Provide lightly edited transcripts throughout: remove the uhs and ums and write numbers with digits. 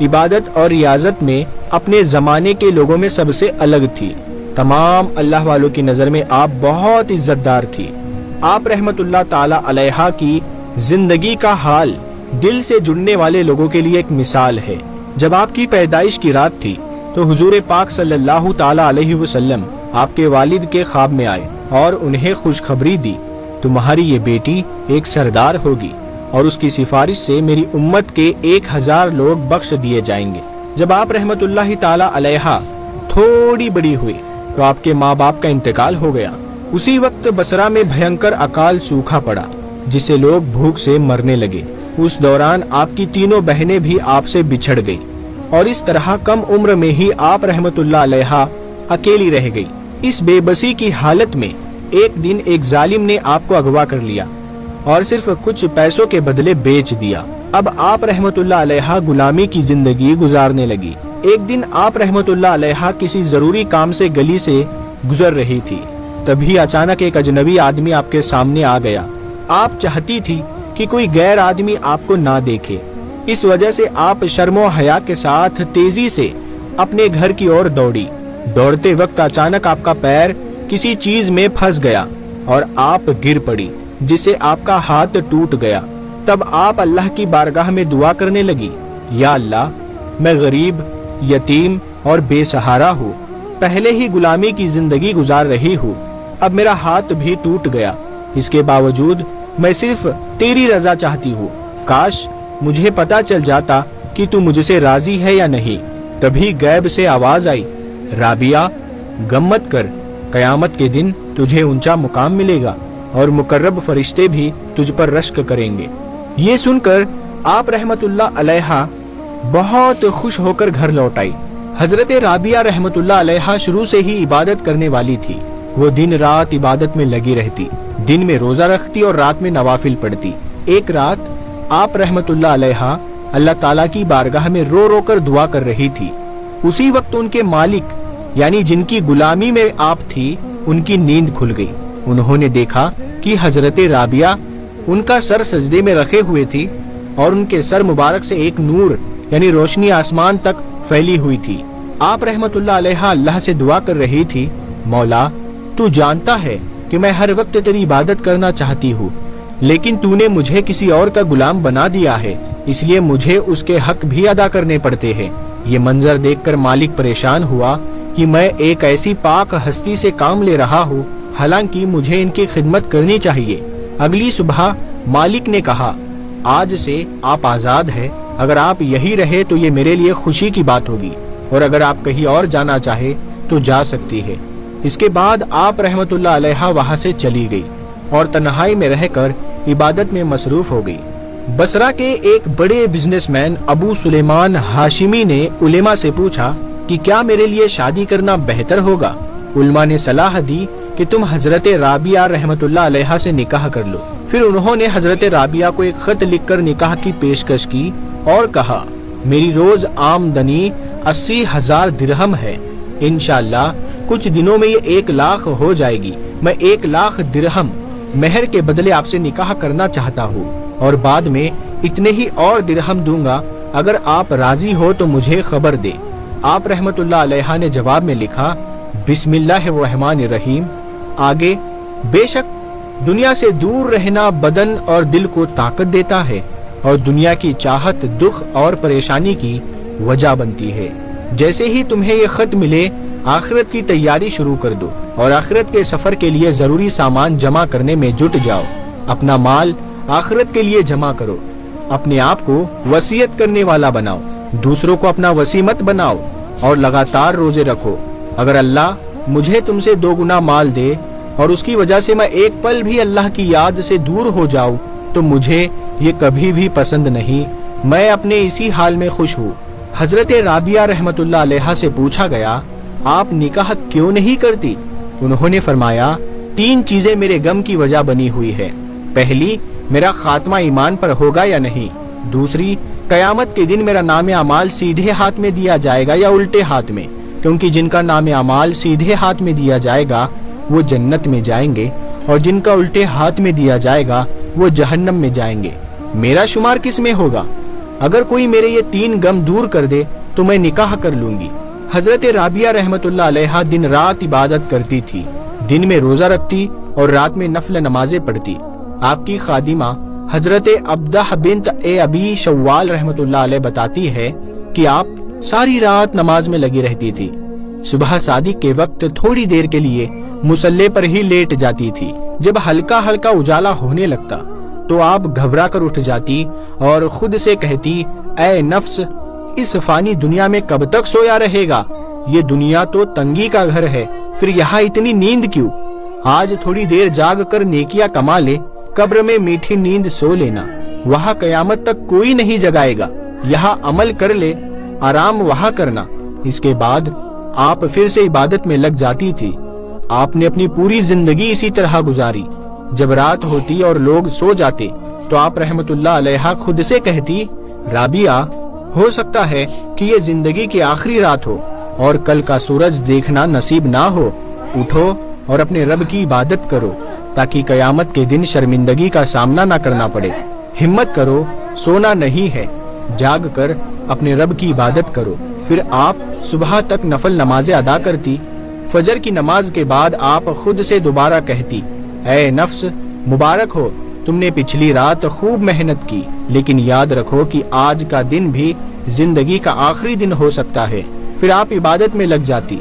عبادت اور ریاضت میں اپنے زمانے کے لوگوں میں سب سے الگ تھی۔ تمام اللہ والوں کی نظر میں آپ بہت عزت دار تھی۔ آپ رحمت اللہ تعالی علیہ کی زندگی کا حال دل سے جڑنے والے لوگوں کے لیے ایک مثال ہے۔ جب آپ کی پیدائش کی رات تھی تو حضور پاک صلی اللہ تعالی علیہ وسلم آپ کے والد کے خواب میں آئے اور انہیں خوشخبری دی، تمہاری یہ بیٹی ایک سردار ہوگی اور اس کی سفارش سے میری امت کے 1000 لوگ بخش دیے جائیں گے۔ جب آپ رحمت اللہ تعالی علیہ تھوڑی بڑی ہوئی تو آپ کے ماں باپ کا انتقال ہو گیا۔ اسی وقت بصرہ میں بھینکر اکال سوکھا پڑا جس سے لوگ بھوک سے مرنے لگے۔ اس دوران آپ کی تینوں بہنیں بھی آپ سے بچھڑ گئی اور اس طرح کم عمر میں ہی آپ رحمت اللہ علیہ اکیلی رہ گئی۔ اس بے بسی کی حالت میں ایک دن ایک ظالم نے آپ کو اغوا کر لیا اور صرف کچھ پیسوں کے بدلے بیچ دیا۔ اب آپ رحمت اللہ علیہ غلامی کی زندگی گزارنے لگی۔ ایک دن آپ رحمت اللہ علیہ کسی ضروری کام سے گلی سے گزر رہی تھی، تبھی اچانک ایک اجنبی آدمی آپ کے سامنے آ گیا۔ آپ چاہتی تھی کہ کوئی غیر آدمی آپ کو نہ دیکھے، اس وجہ سے آپ شرم و حیا کے ساتھ تیزی سے اپنے گھر کی اور دوڑی۔ دوڑتے وقت اچانک آپ کا پیر کسی چیز میں پھنس گیا اور آپ گر پڑی جس سے آپ کا ہاتھ ٹوٹ گیا۔ تب آپ اللہ کی بارگاہ میں دعا کرنے لگی، یا اللہ، میں غریب، یتیم اور بے سہارا ہوں، پہلے ہی غلامی کی زندگی گزار رہی ہوں، اب میرا ہاتھ بھی ٹوٹ گیا، اس کے باوجود میں صرف تیری رضا چاہتی ہوں، کاش مجھے پتا چل جاتا کہ تو مجھ سے راضی ہے یا نہیں۔ تبھی غیب سے آواز آئی، رابعہ غم مت کر، قیامت کے دن تجھے اونچا مقام ملے گا اور مقرب فرشتے بھی تجھ پر رشک کریں گے۔ یہ سن کر آپ رحمت اللہ علیہ بہت خوش ہو کر گھر لوٹ آئی۔ حضرت رابعہ رحمت اللہ علیہ شروع سے ہی عبادت کرنے والی تھی۔ وہ دن رات عبادت میں لگی رہتی، دن میں روزہ رکھتی اور رات میں نوافل پڑھتی۔ ایک رات آپ رحمت اللہ علیہ اللہ تعالیٰ کی بارگاہ میں رو رو کر دعا کر رہی تھی۔ اسی وقت ان کے مالک یعنی جن کی غلامی میں آپ تھی، ان کی نیند کھل گئی۔ انہوں نے دیکھا کہ حضرت رابعہ ان کا سر سجدے میں رکھے ہوئے تھی اور ان کے سر مبارک سے ایک نور یعنی روشنی آسمان تک پھیلی ہوئی تھی۔ آپ رحمت اللہ علیہ اللہ سے دعا کر رہی تھی، مولا تو جانتا ہے کہ میں ہر وقت تیری عبادت کرنا چاہتی ہوں، لیکن تو نے مجھے کسی اور کا غلام بنا دیا ہے، اس لیے مجھے اس کے حق بھی ادا کرنے پڑتے ہیں۔ یہ منظر دیکھ کر مالک پریشان ہوا کہ میں ایک ایسی پاک ہستی سے کام لے رہا ہوں، حالانکہ مجھے ان کی خدمت کرنی چاہیے۔ اگلی صبح مالک نے کہا، آج سے آپ آزاد ہیں، اگر آپ یہی رہے تو یہ میرے لیے خوشی کی بات ہوگی، اور اگر آپ کہیں اور جانا چاہے تو جا سکتی ہے۔ اس کے بعد آپ رحمت اللہ علیہ وہاں سے چلی گئی اور تنہائی میں رہ کر عبادت میں مصروف ہو گئی۔ بصرہ کے ایک بڑے بزنس مین ابو سلیمان ہاشمی نے علماء سے پوچھا کہ کیا میرے لیے شادی کرنا بہتر ہوگا؟ علماء نے صلاح دی کہ تم حضرت رابعہ رحمت اللہ علیہ سے نکاح کر لو۔ پھر انہوں نے حضرت رابعہ کو ایک خط لکھ کر نکاح کی پیشکش کی اور کہا، میری روز آمدنی 80,000 درہم ہے، انشاءاللہ کچھ دنوں میں یہ 1 لاکھ ہو جائے گی۔ میں 1 لاکھ درہم مہر کے بدلے آپ سے نکاح کرنا چاہتا ہوں اور بعد میں اتنے ہی اور درہم دوں گا، اگر آپ راضی ہو تو مجھے خبر دے۔ آپ رحمت اللہ علیہ نے جواب میں لکھا، بسم اللہ الرحمن الرحیم۔ آگے، بے شک دنیا سے دور رہنا بدن اور دل کو طاقت دیتا ہے اور دنیا کی چاہت دکھ اور پریشانی کی وجہ بنتی ہے۔ جیسے ہی تمہیں یہ خط ملے، آخرت کی تیاری شروع کر دو اور آخرت کے سفر کے لیے ضروری سامان جمع کرنے میں جٹ جاؤ۔ اپنا مال آخرت کے لیے جمع کرو، اپنے آپ کو وصیت کرنے والا بناؤ، دوسروں کو اپنا وصی مت بناؤ اور لگاتار روزے رکھو۔ اگر اللہ مجھے تم سے 2 گنا مال دے اور اس کی وجہ سے میں ایک پل بھی اللہ کی یاد سے دور ہو جاؤں تو مجھے یہ کبھی بھی پسند نہیں، میں اپنے اسی حال میں خوش ہوں۔ حضرت رابعہ رحمت اللہ علیہ سے پوچھا گیا، آپ نکاح کیوں نہیں کرتی؟ انہوں نے فرمایا، 3 چیزیں میرے غم کی وجہ بنی ہوئی ہے۔ پہلی، میرا خاتمہ ایمان پر ہوگا یا نہیں۔ دوسری، قیامت کے دن میرا نام اعمال سیدھے ہاتھ میں دیا جائے گا یا الٹے ہاتھ میں، کیونکہ جن کا نام اعمال سیدھے ہاتھ میں دیا جائے گا وہ جنت میں جائیں گے اور جن کا الٹے ہاتھ میں دیا جائے گا وہ جہنم میں جائیں گے۔ میرا شمار کس میں ہوگا؟ اگر کوئی میرے یہ 3 غم دور کر دے تو میں نکاح کر لوں گی۔ حضرت رابعہ رحمت اللہ علیہ دن رات عبادت کرتی تھی، دن میں روزہ رکھتی اور رات میں نفل نمازیں پڑھتی۔ آپ کی خادمہ حضرت عبدہ بنت ابی شوال رحمت اللہ علیہ بتاتی ہے کہ آپ ساری رات نماز میں لگی رہتی تھی۔ صبح صادق کے وقت تھوڑی دیر کے لیے مصلی پر ہی لیٹ جاتی تھی۔ جب ہلکا ہلکا اجالا ہونے لگتا تو آپ گھبرا کر اٹھ جاتی اور خود سے کہتی، اے نفس، اس فانی دنیا میں کب تک سویا رہے گا؟ یہ دنیا تو تنگی کا گھر ہے، پھر یہاں اتنی نیند کیوں؟ آج تھوڑی دیر جاگ کر نیکیاں کما لے، قبر میں میٹھی نیند سو لینا، وہاں قیامت تک کوئی نہیں جگائے گا۔ یہاں عمل کر لے، آرام وہاں کرنا۔ اس کے بعد آپ پھر سے عبادت میں لگ جاتی تھی۔ آپ نے اپنی پوری زندگی اسی طرح گزاری۔ جب رات ہوتی اور لوگ سو جاتے تو آپ رحمت اللہ علیہ خود سے کہتی، رابعہ، ہو سکتا ہے کہ یہ زندگی کی آخری رات ہو اور کل کا سورج دیکھنا نصیب نہ ہو۔ اٹھو اور اپنے رب کی عبادت کرو تاکہ قیامت کے دن شرمندگی کا سامنا نہ کرنا پڑے۔ ہمت کرو، سونا نہیں ہے، جاگ کر اپنے رب کی عبادت کرو۔ پھر آپ صبح تک نفل نمازیں ادا کرتی۔ فجر کی نماز کے بعد آپ خود سے دوبارہ کہتی، اے نفس، مبارک ہو، تم نے پچھلی رات خوب محنت کی، لیکن یاد رکھو کہ آج کا دن بھی زندگی کا آخری دن ہو سکتا ہے۔ پھر آپ عبادت میں لگ جاتی۔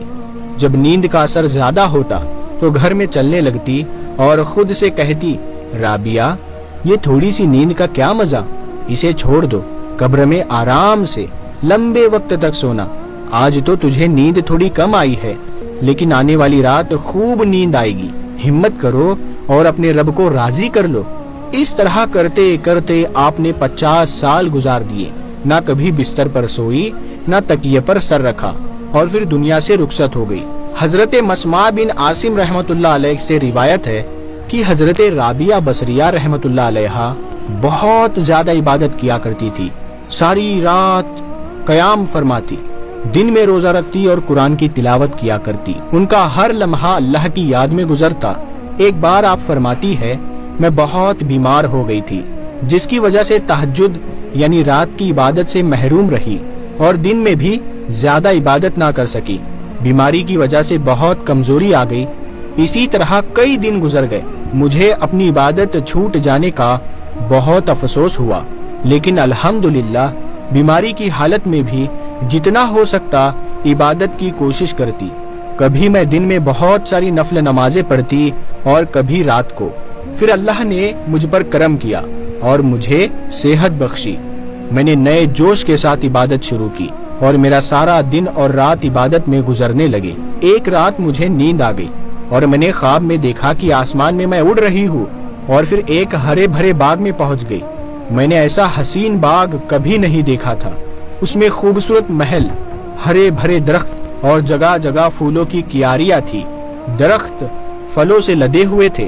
جب نیند کا اثر زیادہ ہوتا تو گھر میں چلنے لگتی اور خود سے کہتی، رابعہ، یہ تھوڑی سی نیند کا کیا مزہ، اسے چھوڑ دو، قبر میں آرام سے لمبے وقت تک سونا۔ آج تو تجھے نیند تھوڑی کم آئی ہے، لیکن آنے والی رات خوب نیند آئے گی۔ ہمت کرو اور اپنے رب کو راضی کر لو۔ اس طرح کرتے کرتے آپ نے 50 سال گزار دیے، نہ کبھی بستر پر سوئی، نہ تکیے پر سر رکھا، اور پھر دنیا سے رخصت ہو گئی۔ حضرت مسمع بن عاصم رحمت اللہ علیہ سے روایت ہے کہ حضرت رابعہ بصریہ رحمت اللہ علیہ بہت زیادہ عبادت کیا کرتی تھی۔ ساری رات قیام فرماتی، دن میں روزہ رکھتی اور قرآن کی تلاوت کیا کرتی۔ ان کا ہر لمحہ اللہ کی یاد میں گزرتا۔ ایک بار آپ فرماتی ہے، میں بہت بیمار ہو گئی تھی، جس کی وجہ سے تہجد یعنی رات کی عبادت سے محروم رہی اور دن میں بھی زیادہ عبادت نہ کر سکی۔ بیماری کی وجہ سے بہت کمزوری آ گئی۔ اسی طرح کئی دن گزر گئے۔ مجھے اپنی عبادت چھوٹ جانے کا بہت افسوس ہوا، لیکن الحمدللہ بیماری کی حالت میں بھی جتنا ہو سکتا عبادت کی کوشش کرتی۔ کبھی میں دن میں بہت ساری نفل نمازیں پڑھتی اور کبھی رات کو۔ پھر اللہ نے مجھ پر کرم کیا اور مجھے صحت بخشی۔ میں نے نئے جوش کے ساتھ عبادت شروع کی اور میرا سارا دن اور رات عبادت میں گزرنے لگے۔ ایک رات مجھے نیند آ گئی اور میں نے خواب میں دیکھا کہ آسمان میں اڑ رہی ہوں، اور پھر ایک ہرے بھرے باغ میں پہنچ گئی۔ میں نے ایسا حسین باغ کبھی نہیں دیکھا تھا۔ اس میں خوبصورت محل، ہرے بھرے درخت اور جگہ جگہ پھولوں کی کیاریاں تھی۔ درخت پھلوں سے لدے ہوئے تھے۔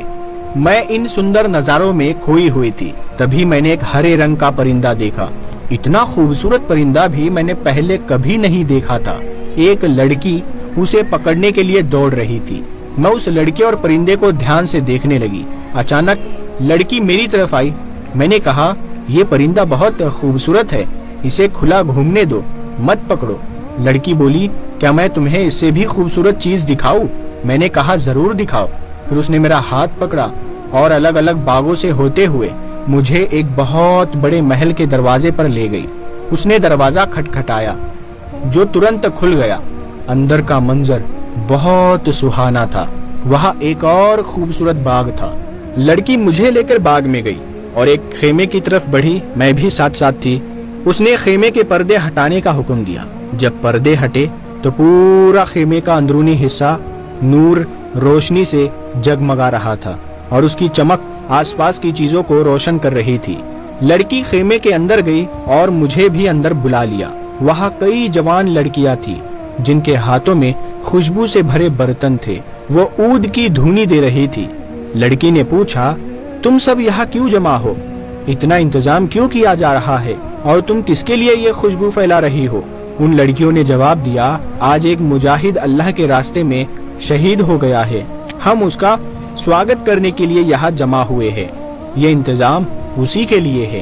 میں ان سندر نظاروں میں کھوئی ہوئی تھی۔ تبھی میں نے ایک ہرے رنگ کا پرندہ دیکھا۔ اتنا خوبصورت پرندہ بھی میں نے پہلے کبھی نہیں دیکھا تھا۔ ایک لڑکی اسے پکڑنے کے لیے دوڑ رہی تھی۔ میں اس لڑکے اور پرندے کو دھیان سے دیکھنے لگی۔ اچانک لڑکی میری طرف آئی۔ میں نے کہا، یہ پرندہ بہت خوبصورت ہے، اسے کھلا گھومنے دو، مت پکڑو۔ لڑکی بولی، کیا میں تمہیں اس سے بھی خوبصورت چیز دکھاؤں؟ میں نے کہا، ضرور دکھاؤ۔ پھر اس نے میرا ہاتھ پکڑا اور الگ الگ باغوں سے ہوتے ہوئے مجھے ایک بہت بڑے محل کے دروازے پر لے گئی۔ اس نے دروازہ کھٹکھٹایا جو ترنت کھل گیا۔ اندر کا منظر بہت سہانا تھا۔ وہاں ایک اور خوبصورت باغ تھا۔ لڑکی مجھے لے کر باغ میں گئی اور ایک خیمے کی طرف بڑھی۔ میں بھی ساتھ ساتھ تھی۔ اس نے خیمے کے پردے ہٹانے کا حکم دیا۔ جب پردے ہٹے تو پورا خیمے کا اندرونی حصہ نور روشنی سے جگمگا رہا تھا اور اس کی چمک آس پاس کی چیزوں کو روشن کر رہی تھی۔ لڑکی خیمے کے اندر گئی اور مجھے بھی اندر بلا لیا۔ وہاں کئی جوان لڑکیاں تھیں جن کے ہاتھوں میں خوشبو سے بھرے برتن تھے۔ وہ عود کی دھونی دے رہی تھی۔ لڑکی نے پوچھا، تم سب یہاں کیوں جمع ہو؟ اتنا انتظام کیوں کیا جا رہا ہے اور تم کس کے لیے یہ خوشبو پھیلا رہی ہو؟ ان لڑکیوں نے جواب دیا، آج ایک مجاہد اللہ کے راستے میں شہید ہو گیا ہے، ہم اس کا سواگت کرنے کے لیے یہاں جمع ہوئے ہیں۔ یہ انتظام اسی کے لیے ہے۔